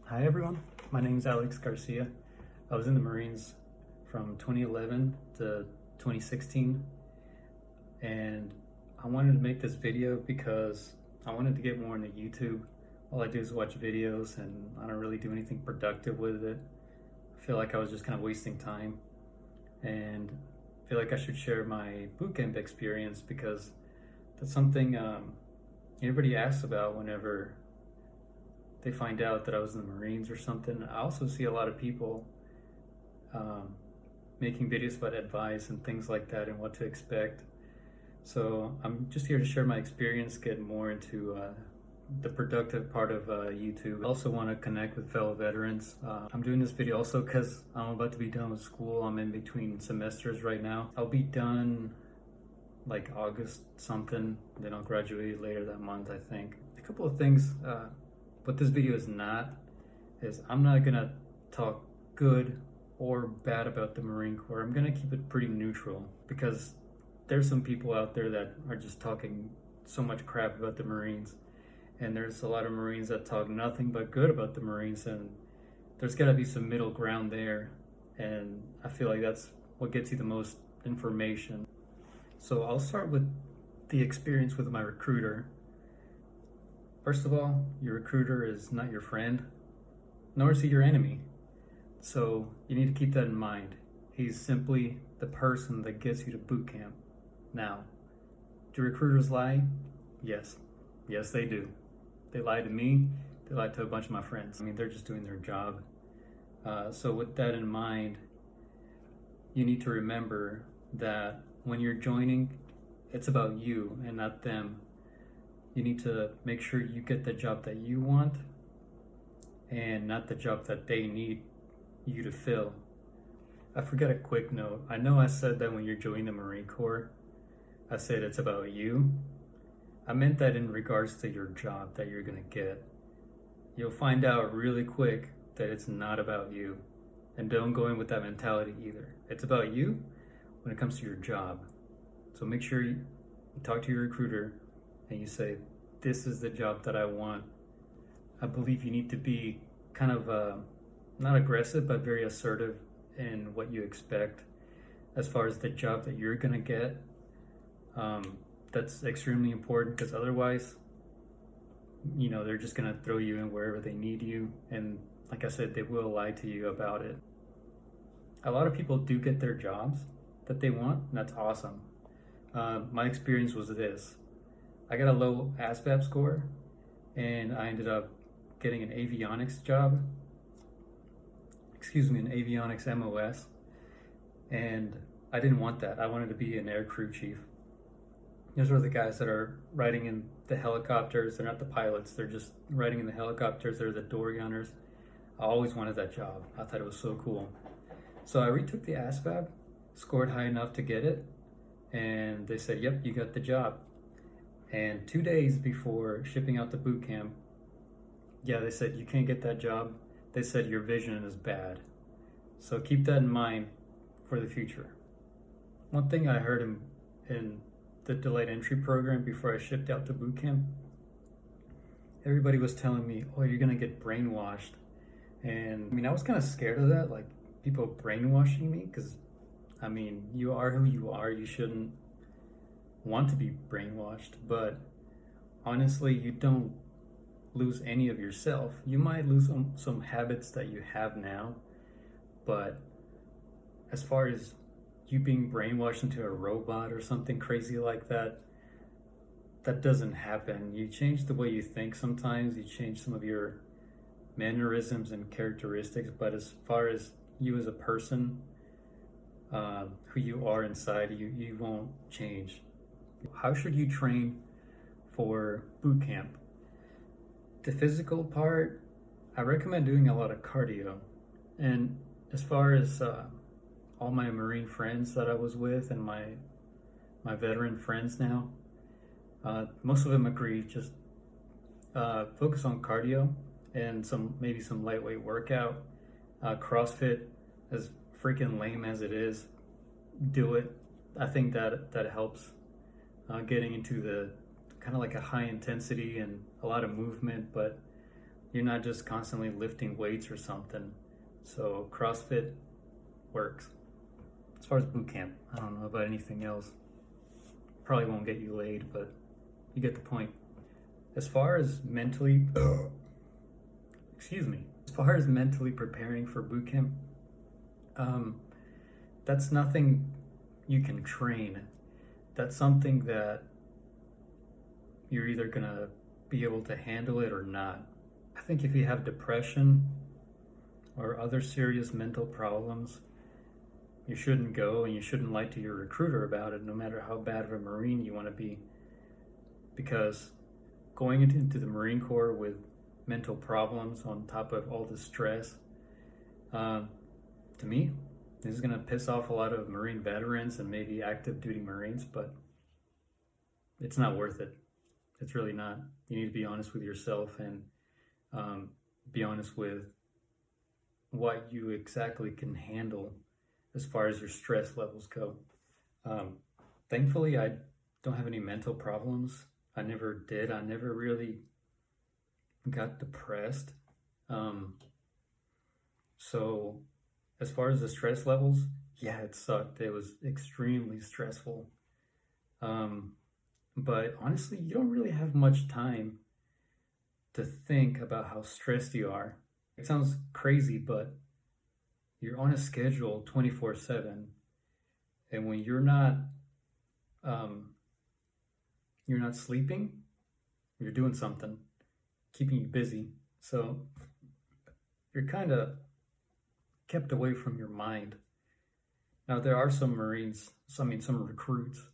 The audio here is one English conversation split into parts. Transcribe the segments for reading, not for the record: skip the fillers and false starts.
Hi everyone, my name is Alex Garcia. I was in the Marines from 2011 to 2016, and I wanted to make this video because I wanted to get more into YouTube. All I do is watch videos and I don't really do anything productive with it. I feel like I was just kind of wasting time, and I feel like I should share my bootcamp experience because that's something everybody asks about whenever they find out that I was in the Marines or something. I also see a lot of people making videos about advice and things like that and what to expect. So I'm just here to share my experience, get more into the productive part of YouTube. I also want to connect with fellow veterans. I'm doing this video also because I'm about to be done with school. I'm in between semesters right now. I'll be done like August something, then I'll graduate later that month, I think. A couple of things. What this video is not, is I'm not gonna talk good or bad about the Marine Corps. I'm gonna keep it pretty neutral because there's some people out there that are just talking so much crap about the Marines, and there's a lot of Marines that talk nothing but good about the Marines, and there's gotta be some middle ground there, and I feel like that's what gets you the most information. So I'll start with the experience with my recruiter. First of all, your recruiter is not your friend, nor is he your enemy. So you need to keep that in mind. He's simply the person that gets you to boot camp. Now, do recruiters lie? Yes. Yes, they do. They lied to me. They lied to a bunch of my friends. I mean, they're just doing their job. So with that in mind, you need to remember that when you're joining, it's about you and not them. You need to make sure you get the job that you want and not the job that they need you to fill. I forgot a quick note. I know I said that when you're joining the Marine Corps, I said it's about you. I meant that in regards to your job that you're gonna get. You'll find out really quick that it's not about you. And don't go in with that mentality either. It's about you when it comes to your job. So make sure you talk to your recruiter and you say, this is the job that I want. I believe you need to be kind of not aggressive, but very assertive in what you expect as far as the job that you're gonna get. That's extremely important because otherwise, you know, they're just gonna throw you in wherever they need you. And like I said, they will lie to you about it. A lot of people do get their jobs that they want, and that's awesome. My experience was this. I got a low ASVAB score, and I ended up getting an avionics job. An avionics MOS. And I didn't want that. I wanted to be an air crew chief. Those are the guys that are riding in the helicopters. They're not the pilots. They're just riding in the helicopters. They're the door gunners. I always wanted that job. I thought it was so cool. So I retook the ASVAB, scored high enough to get it, and they said, yep, you got the job. And 2 days before shipping out the boot camp, they said, you can't get that job. They said, your vision is bad. So keep that in mind for the future. One thing I heard in the delayed entry program before I shipped out to boot camp, everybody was telling me, oh, you're gonna get brainwashed. And I mean, I was kind of scared of that, like people brainwashing me, because I mean, you are who you are. You shouldn't want to be brainwashed, but honestly, you don't lose any of yourself. You might lose some habits that you have now, but as far as you being brainwashed into a robot or something crazy like that, that doesn't happen. You change the way you think sometimes, you change some of your mannerisms and characteristics, but as far as you as a person, who you are inside, you won't change. How should you train for boot camp? The physical part, I recommend doing a lot of cardio. And as far as all my Marine friends that I was with and my veteran friends now, most of them agree, just focus on cardio and maybe some lightweight workout. CrossFit, as freaking lame as it is, do it. I think that helps getting into the kind of like a high intensity and a lot of movement, but You're not just constantly lifting weights or something. So CrossFit works. As far as boot camp, I don't know about anything else. Probably won't get you laid, but you get the point. As far as mentally, as far as mentally preparing for boot camp, that's nothing you can train. That's something that you're either gonna be able to handle it or not. I think if you have depression or other serious mental problems, you shouldn't go, and you shouldn't lie to your recruiter about it, no matter how bad of a Marine you want to be. Because going into the Marine Corps with mental problems on top of all the stress, to me, this is going to piss off a lot of Marine veterans and maybe active duty Marines, but it's not worth it. It's really not. You need to be honest with yourself and be honest with what you exactly can handle as far as your stress levels go. Thankfully, I don't have any mental problems. I never did. I never really got depressed. So as far as the stress levels, yeah, it sucked. It was extremely stressful. But honestly, you don't really have much time to think about how stressed you are. It sounds crazy, but you're on a schedule 24/7, and when you're not sleeping, you're doing something keeping you busy. So you're kind of kept away from your mind. Now there are some Marines, some recruits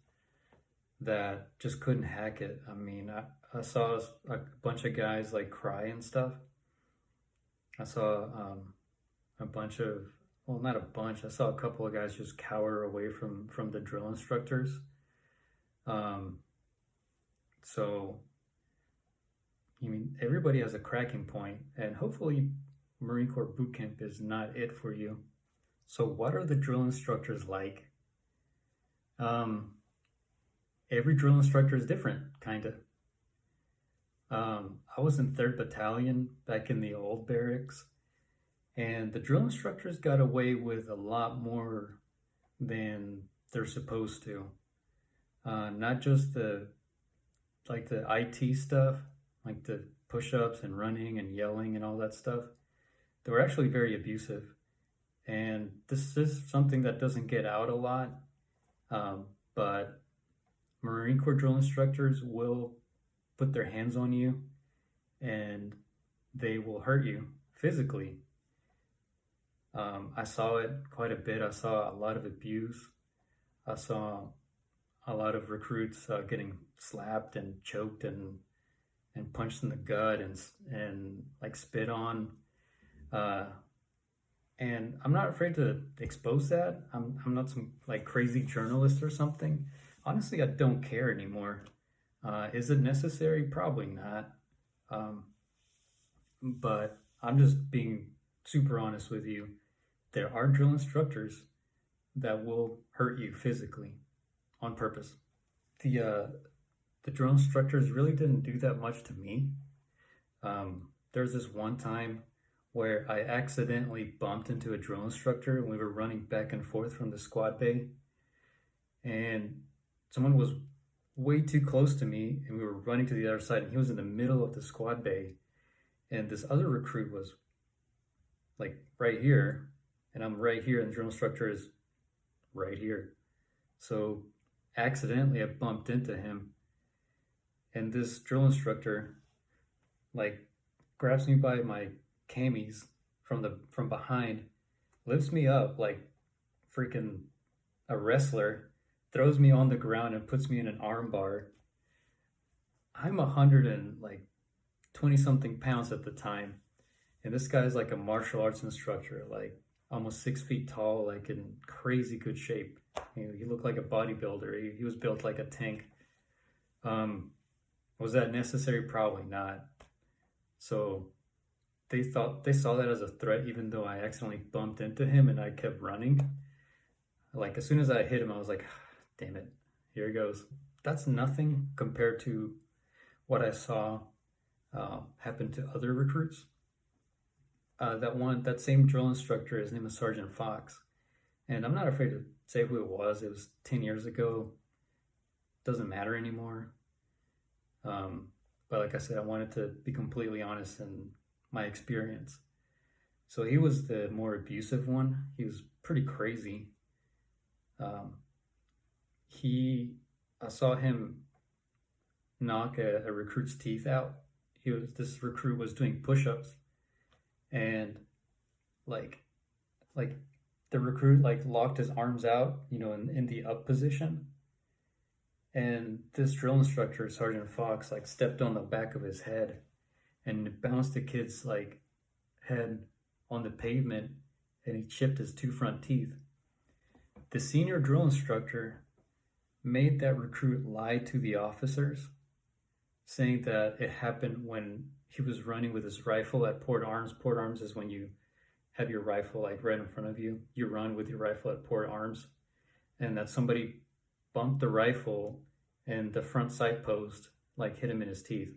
that just couldn't hack it. I mean, I saw a bunch of guys like cry and stuff. I saw a bunch of, well, not a bunch, I saw a couple of guys just cower away from the drill instructors. So, I mean, everybody has a cracking point, and hopefully Marine Corps Boot Camp is not it for you. So what are the drill instructors like? Every drill instructor is different, kind of. I was in 3rd Battalion back in the old barracks, and the drill instructors got away with a lot more than they're supposed to. Not just the IT stuff, like the push-ups and running and yelling and all that stuff. They were actually very abusive. And this is something that doesn't get out a lot, but Marine Corps drill instructors will put their hands on you and they will hurt you physically. I saw it quite a bit. I saw a lot of abuse. I saw a lot of recruits getting slapped and choked and punched in the gut and like spit on. And I'm not afraid to expose that. I'm not some like crazy journalist or something. Honestly, I don't care anymore. Is it necessary? Probably not. But I'm just being super honest with you. There are drill instructors that will hurt you physically on purpose. The drill instructors really didn't do that much to me. There's this one time where I accidentally bumped into a drill instructor and we were running back and forth from the squad bay, and someone was way too close to me and we were running to the other side, and he was in the middle of the squad bay, and this other recruit was like right here and I'm right here and the drill instructor is right here. So accidentally I bumped into him, and this drill instructor like grabs me by my camis from behind, lifts me up like freaking a wrestler, throws me on the ground and puts me in an arm bar. I'm 120 something pounds at the time, and this guy's like a martial arts instructor, like almost 6 feet tall, like in crazy good shape. You know, he looked like a bodybuilder. He was built like a tank. Was that necessary? Probably not. So they saw that as a threat, even though I accidentally bumped into him and I kept running. Like as soon as I hit him, I was like, damn it, here he goes. That's nothing compared to what I saw happened to other recruits. That same drill instructor, his name is Sergeant Fox, and I'm not afraid to say who it was. It was 10 years ago. Doesn't matter anymore. But like I said, I wanted to be completely honest in my experience. So he was the more abusive one. He was pretty crazy. Um, I saw him knock a recruit's teeth out. This recruit was doing push-ups, and like like the recruit like locked his arms out, in the up position, and this drill instructor, Sergeant Fox, like stepped on the back of his head and bounced the kid's like head on the pavement, and he chipped his two front teeth. The senior drill instructor made that recruit lie to the officers, saying that it happened when he was running with his rifle at port arms. Port arms is when you have your rifle like right in front of you. You run with your rifle at port arms, and that somebody bumped the rifle and the front sight post like hit him in his teeth.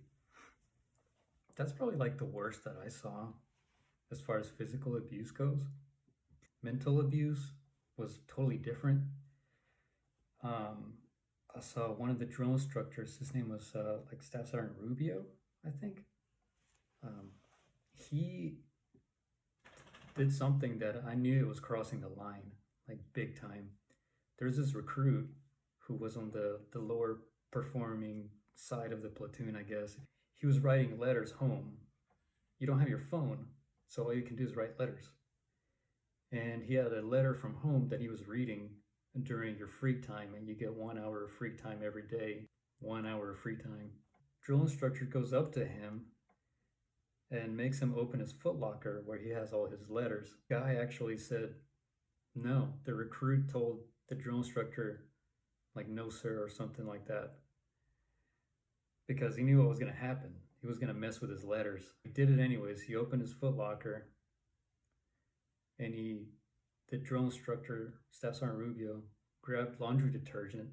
That's probably like the worst that I saw as far as physical abuse goes. Mental abuse was totally different. I saw one of the drill instructors, his name was like Staff Sergeant Rubio, I think. He did something that I knew it was crossing the line, like big time. There's this recruit who was on the lower performing side of the platoon, I guess. He was writing letters home. You don't have your phone, so all you can do is write letters. And he had a letter from home that he was reading during your free time, and you get 1 hour of free time every day. 1 hour of free time. Drill instructor goes up to him and makes him open his footlocker where he has all his letters. Guy actually said no. The recruit told the drill instructor like no sir or something like that, because he knew what was going to happen. He was going to mess with his letters. He did it anyways. He opened his footlocker, and the drill instructor, Staff Sergeant Rubio, grabbed laundry detergent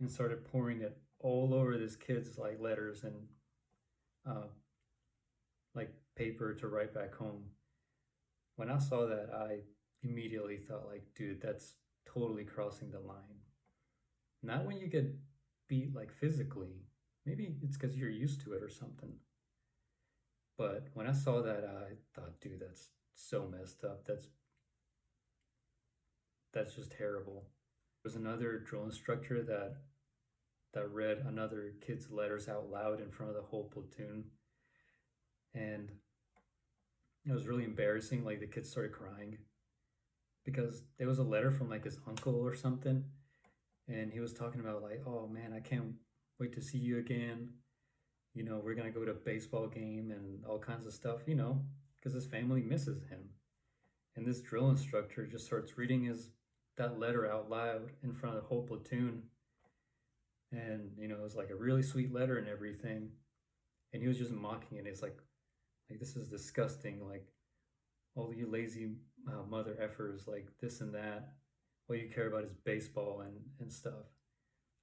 and started pouring it all over this kid's like letters and like paper to write back home. When I saw that, I immediately thought like, dude, that's totally crossing the line. Not when you get beat like physically. Maybe it's because you're used to it or something. But when I saw that, I thought, dude, that's so messed up. That's just terrible. There was another drill instructor that read another kid's letters out loud in front of the whole platoon, and it was really embarrassing. Like the kids started crying because there was a letter from like his uncle or something, and he was talking about like, oh man, I can't wait to see you again. We're gonna go to a baseball game and all kinds of stuff, because his family misses him. And this drill instructor just starts reading that letter out loud in front of the whole platoon. And, it was like a really sweet letter and everything. And he was just mocking it. It's like this is disgusting. Like, all you lazy mother effers, like this and that. All you care about is baseball and stuff.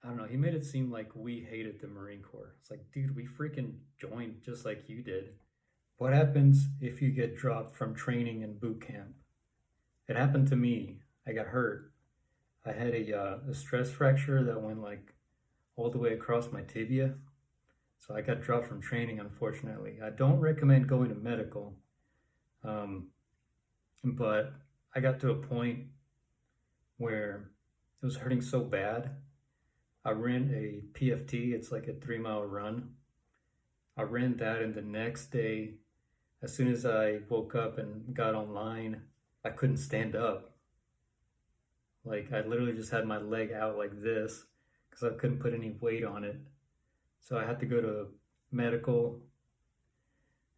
I don't know. He made it seem like we hated the Marine Corps. It's like, dude, we freaking joined just like you did. What happens if you get dropped from training in boot camp? It happened to me. I got hurt. I had a stress fracture that went like all the way across my tibia. So I got dropped from training, unfortunately. I don't recommend going to medical. But I got to a point where it was hurting so bad. I ran a PFT. It's like a 3-mile run. I ran that, and the next day, as soon as I woke up and got online, I couldn't stand up. Like, I literally just had my leg out like this because I couldn't put any weight on it. So I had to go to medical,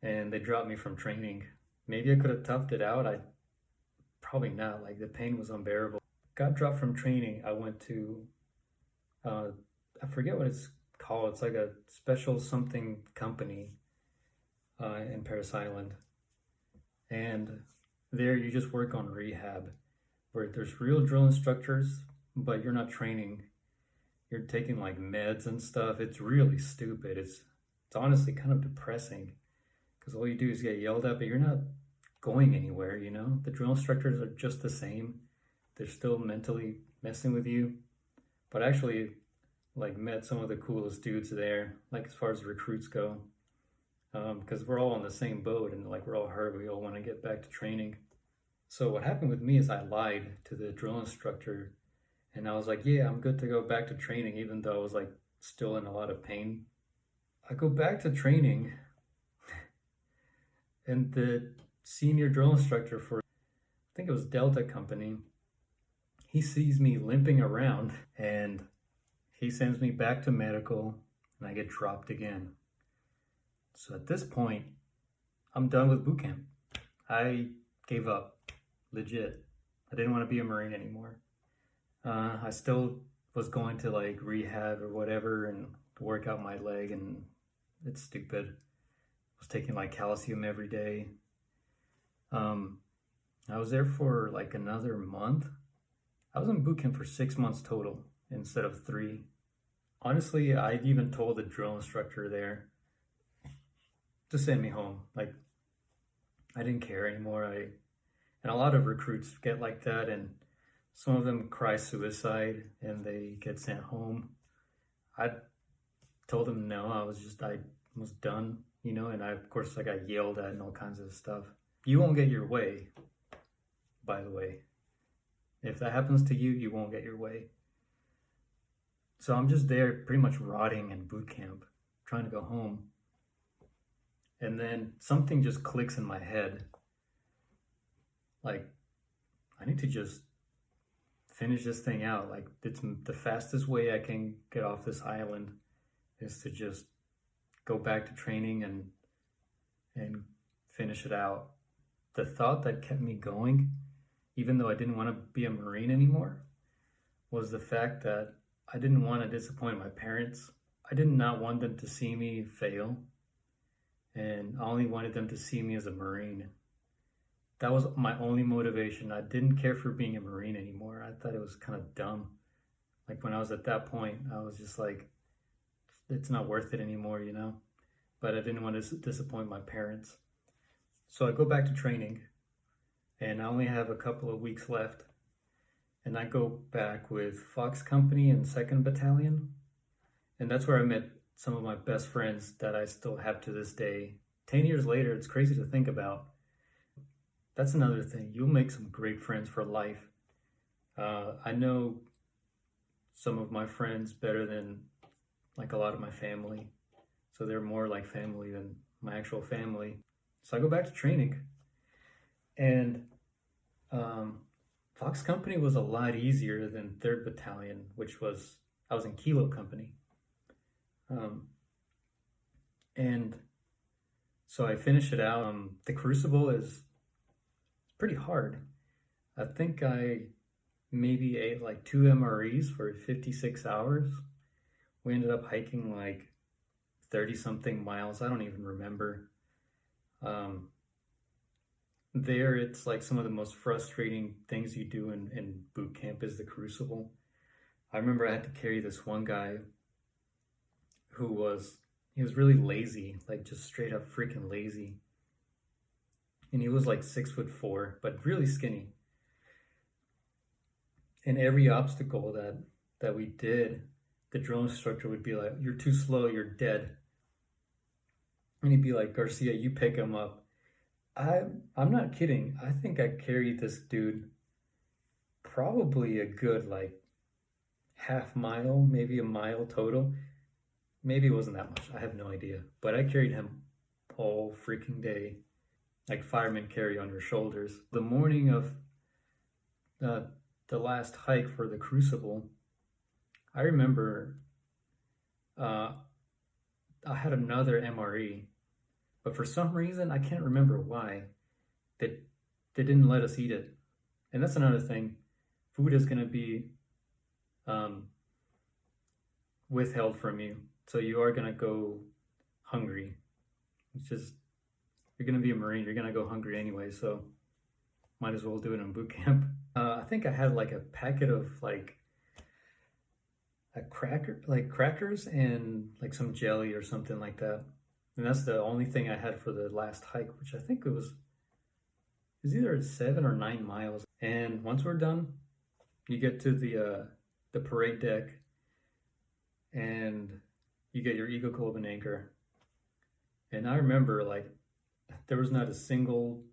and they dropped me from training. Maybe I could have toughed it out. Probably not. Like, the pain was unbearable. Got dropped from training. I went to, I forget what it's called. It's like a special something company in Paris Island. And there you just work on rehab, where there's real drill instructors, but you're not training. You're taking like meds and stuff. It's really stupid. It's it's honestly kind of depressing because all you do is get yelled at, but you're not going anywhere, you know? The drill instructors are just the same. They're still mentally messing with you. But I actually like met some of the coolest dudes there, like as far as recruits go, because we're all on the same boat and like we're all hurt. We all want to get back to training. So what happened with me is I lied to the drill instructor and I was like, yeah, I'm good to go back to training, even though I was like still in a lot of pain. I go back to training and the senior drill instructor for, I think it was Delta Company, he sees me limping around and he sends me back to medical and I get dropped again. So at this point, I'm done with boot camp. I gave up, legit. I didn't want to be a Marine anymore. I still was going to like rehab or whatever and work out my leg, and it's stupid. I was taking like calcium every day. I was there for like another month. I was in boot camp for 6 months total instead of 3. Honestly, I even told the drill instructor there to send me home. Like, I didn't care anymore. And a lot of recruits get like that, and some of them cry suicide and they get sent home. I told them no. I was done, you know, and of course I got yelled at and all kinds of stuff. You won't get your way, by the way. If that happens to you, you won't get your way. So I'm just there pretty much rotting in boot camp, trying to go home. And then something just clicks in my head. Like, I need to just finish this thing out. Like, it's the fastest way I can get off this island is to just go back to training and finish it out. The thought that kept me going, even though I didn't want to be a Marine anymore, was the fact that I didn't want to disappoint my parents. I did not want them to see me fail, and I only wanted them to see me as a Marine. That was my only motivation. I didn't care for being a Marine anymore. I thought it was kind of dumb. Like, when I was at that point, I was just like, it's not worth it anymore, you know? But I didn't want to disappoint my parents. So I go back to training, and I only have a couple of weeks left. And I go back with Fox Company and 2nd Battalion. And that's where I met some of my best friends that I still have to this day. 10 years later, it's crazy to think about. That's another thing. You'll make some great friends for life. I know some of my friends better than like a lot of my family. So they're more like family than my actual family. So I go back to training. And Fox Company was a lot easier than 3rd Battalion, I was in Kilo Company. And so I finished it out. The Crucible is pretty hard. I think I maybe ate like 2 MREs for 56 hours. We ended up hiking like 30 something miles. I don't even remember. There, it's like some of the most frustrating things you do in boot camp is the Crucible. I remember I had to carry this one guy who was really lazy, like just straight up freaking lazy. And he was like 6'4", but really skinny. And every obstacle that we did, the drill instructor would be like, "You're too slow, you're dead." And he'd be like, "Garcia, you pick him up." I'm not kidding. I think I carried this dude probably a good like half mile, maybe a mile total. Maybe it wasn't that much. I have no idea. But I carried him all freaking day, like firemen carry on your shoulders. The morning of the last hike for the Crucible, I remember I had another MRE. But for some reason, I can't remember why, they didn't let us eat it. And that's another thing. Food is going to be withheld from you. So you are going to go hungry. It's just, you're going to be a Marine. You're going to go hungry anyway. So might as well do it in boot camp. I think I had like a packet of like crackers and like some jelly or something like that. And that's the only thing I had for the last hike, which I think it was either 7 or 9 miles. And once we're done, you get to the parade deck, and you get your Eagle Globe and anchor. And I remember, like, there was not a single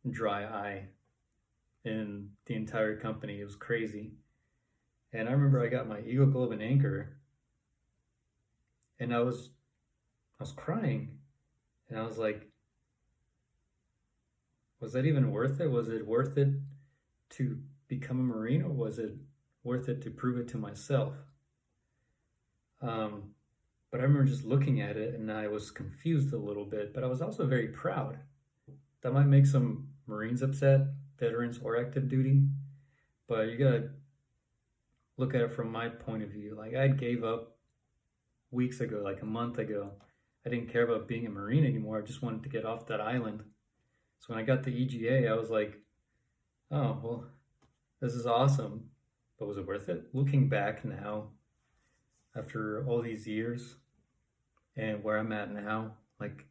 dry eye in the entire company. It was crazy. And I remember I got my Eagle Globe and anchor, and I was crying, and I was like, was that even worth it? Was it worth it to become a Marine, or was it worth it to prove it to myself? But I remember just looking at it, and I was confused a little bit, but I was also very proud. That might make some Marines upset, veterans or active duty, but you gotta look at it from my point of view. Like, I gave up weeks ago, like a month ago. I didn't care about being a Marine anymore. I just wanted to get off that island. So when I got the EGA, I was like, oh, well, this is awesome. But was it worth it? Looking back now, after all these years and where I'm at now, like,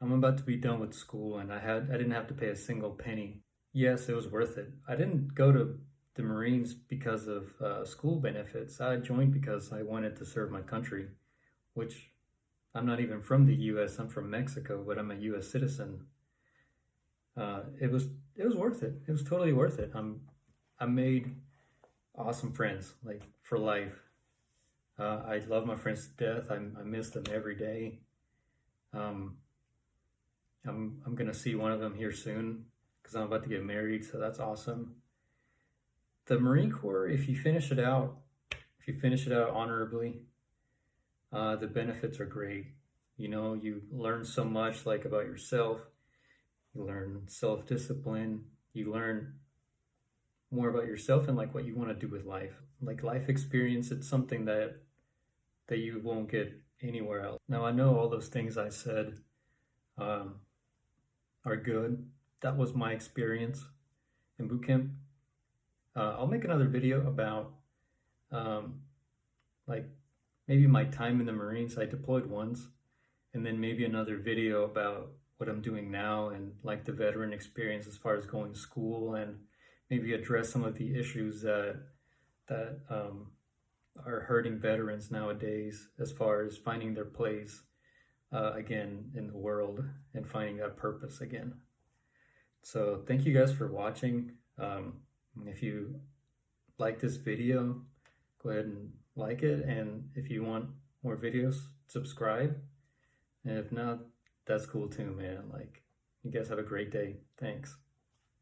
I'm about to be done with school, and I didn't have to pay a single penny. Yes, it was worth it. I didn't go to the Marines because of school benefits. I joined because I wanted to serve my country, which I'm not even from the U.S. I'm from Mexico, but I'm a U.S. citizen. It was worth it. It was totally worth it. I made awesome friends, like, for life. I love my friends to death. I miss them every day. I'm gonna see one of them here soon because I'm about to get married, so that's awesome. The Marine Corps, if you finish it out honorably, the benefits are great. You know, you learn so much, like, about yourself. You learn self-discipline. You learn more about yourself and, like, what you want to do with life. Like, life experience, it's something that you won't get anywhere else. Now, I know all those things I said are good. That was my experience in boot camp. I'll make another video about like, maybe my time in the Marines. I deployed once, and then maybe another video about what I'm doing now and, like, the veteran experience as far as going to school, and maybe address some of the issues that are hurting veterans nowadays as far as finding their place again in the world and finding that purpose again. So thank you guys for watching. If you like this video, go ahead and like it, and if you want more videos, subscribe. And if not, that's cool too, man. Like, you guys have a great day. Thanks.